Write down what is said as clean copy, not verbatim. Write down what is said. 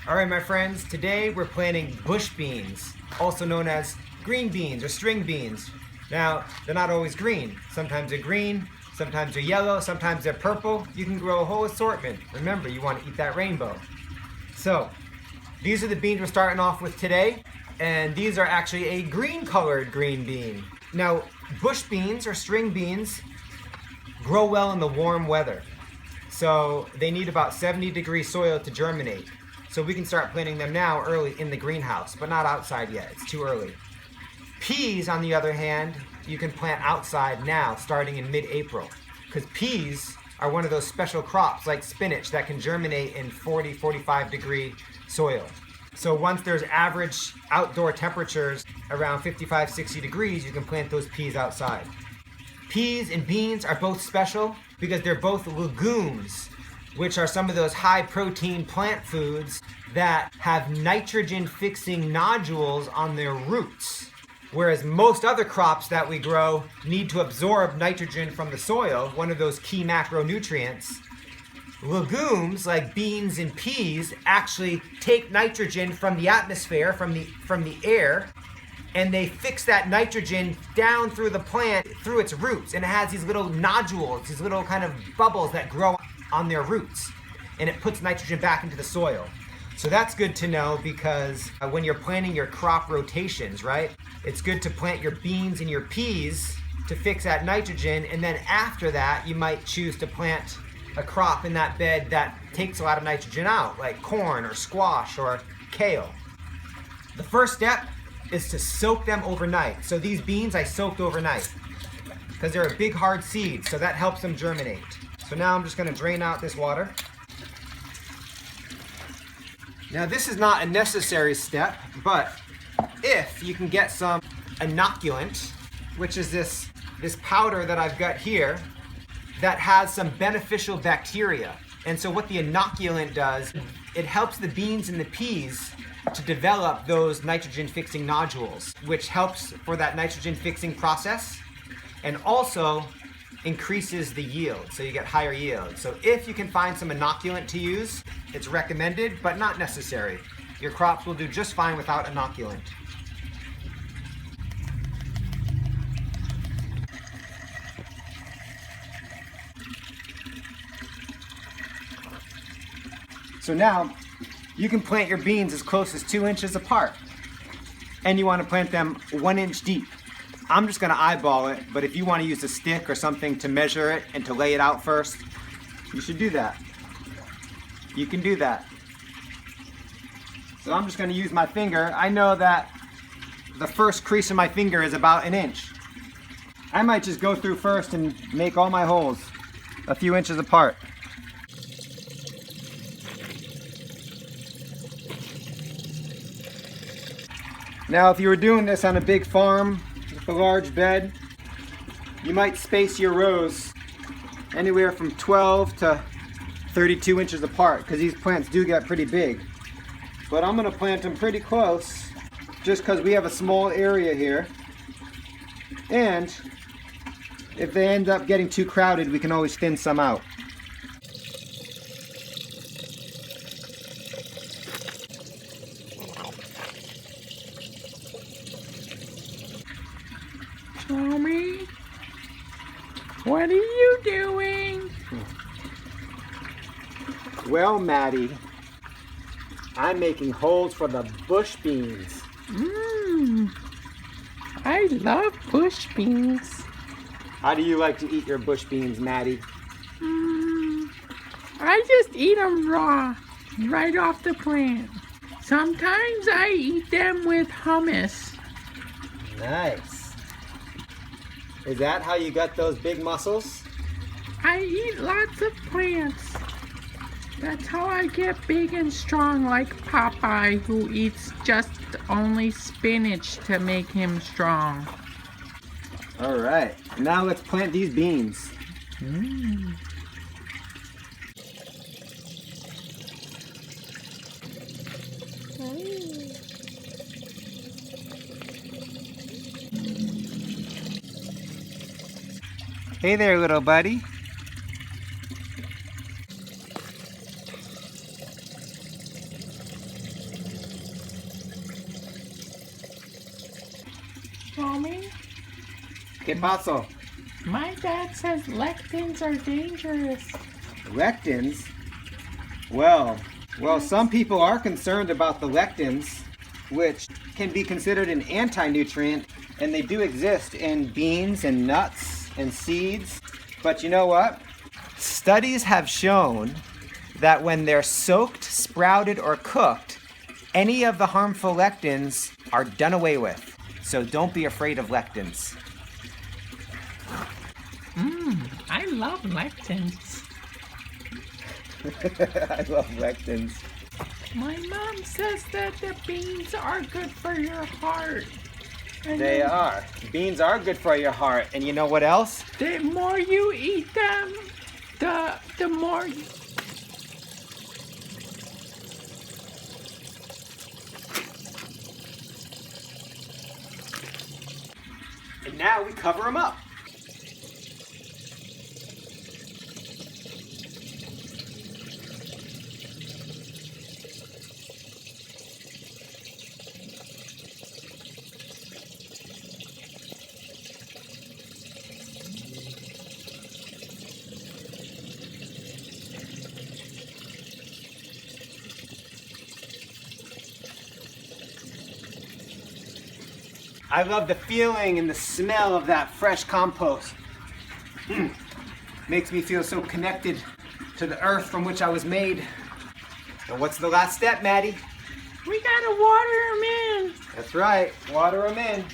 All right, my friends, today we're planting bush beans, also known as green beans or string beans. Now, they're not always green. Sometimes they're green, sometimes they're yellow, sometimes they're purple. You can grow a whole assortment. Remember, you want to eat that rainbow. So, these are the beans we're starting off with today, and these are actually a green colored green bean. Now, bush beans or string beans grow well in the warm weather. So they need about 70-degree soil to germinate. So we can start planting them now early in the greenhouse, but not outside yet, it's too early. Peas, on the other hand, you can plant outside now, starting in mid-April. Because peas are one of those special crops like spinach that can germinate in 40-45-degree soil. So once there's average outdoor temperatures around 55-60 degrees, you can plant those peas outside. Peas and beans are both special because they're both legumes, which are some of those high-protein plant foods that have nitrogen-fixing nodules on their roots. Whereas most other crops that we grow need to absorb nitrogen from the soil, one of those key macronutrients. Legumes like beans and peas actually take nitrogen from the atmosphere, from the air, and they fix that nitrogen down through the plant, through its roots. And it has these little nodules, these little kind of bubbles that grow on their roots. And it puts nitrogen back into the soil. So that's good to know because when you're planting your crop rotations, right? It's good to plant your beans and your peas to fix that nitrogen. And then after that, you might choose to plant a crop in that bed that takes a lot of nitrogen out, like corn or squash or kale. The first step is to soak them overnight. So these beans I soaked overnight because they're a big hard seed, so that helps them germinate. So now I'm just going to drain out this water. Now this is not a necessary step, but if you can get some inoculant, which is this powder that I've got here that has some beneficial bacteria. And so what the inoculant does, it helps the beans and the peas to develop those nitrogen-fixing nodules, which helps for that nitrogen-fixing process and also increases the yield, so you get higher yield. So if you can find some inoculant to use, it's recommended, but not necessary. Your crops will do just fine without inoculant. So now, you can plant your beans as close as 2 inches apart. And you want to plant them 1 inch deep. I'm just going to eyeball it, but if you want to use a stick or something to measure it and to lay it out first, you should do that. You can do that. So I'm just going to use my finger. I know that the first crease of my finger is about 1 inch. I might just go through first and make all my holes a few inches apart. Now, if you were doing this on a big farm with a large bed, you might space your rows anywhere from 12 to 32 inches apart because these plants do get pretty big. But I'm going to plant them pretty close just because we have a small area here. And if they end up getting too crowded, we can always thin some out. Tommy, what are you doing? Well, Maddie, I'm making holes for the bush beans. I love bush beans. How do you like to eat your bush beans, Maddie? I just eat them raw, right off the plant. Sometimes I eat them with hummus. Nice. Is that how you got those big muscles? I eat lots of plants. That's how I get big and strong like Popeye, who eats just only spinach to make him strong. All right, now let's plant these beans. Hey there, little buddy. Mommy, ¿Qué pasó? my dad says lectins are dangerous. Lectins? Well, some people are concerned about the lectins, which can be considered an anti-nutrient, and they do exist in beans and nuts and seeds. But you know what? Studies have shown that when they're soaked, sprouted, or cooked, any of the harmful lectins are done away with. So don't be afraid of lectins. I love lectins. I love lectins. My mom says that the beans are good for your heart. And They are. Beans are good for your heart. And you know what else? the more you eat them, the more. And now we cover them up. I love the feeling and the smell of that fresh compost. Makes me feel so connected to the earth from which I was made. And what's the last step, Maddie? We gotta water them in. That's right, water them in.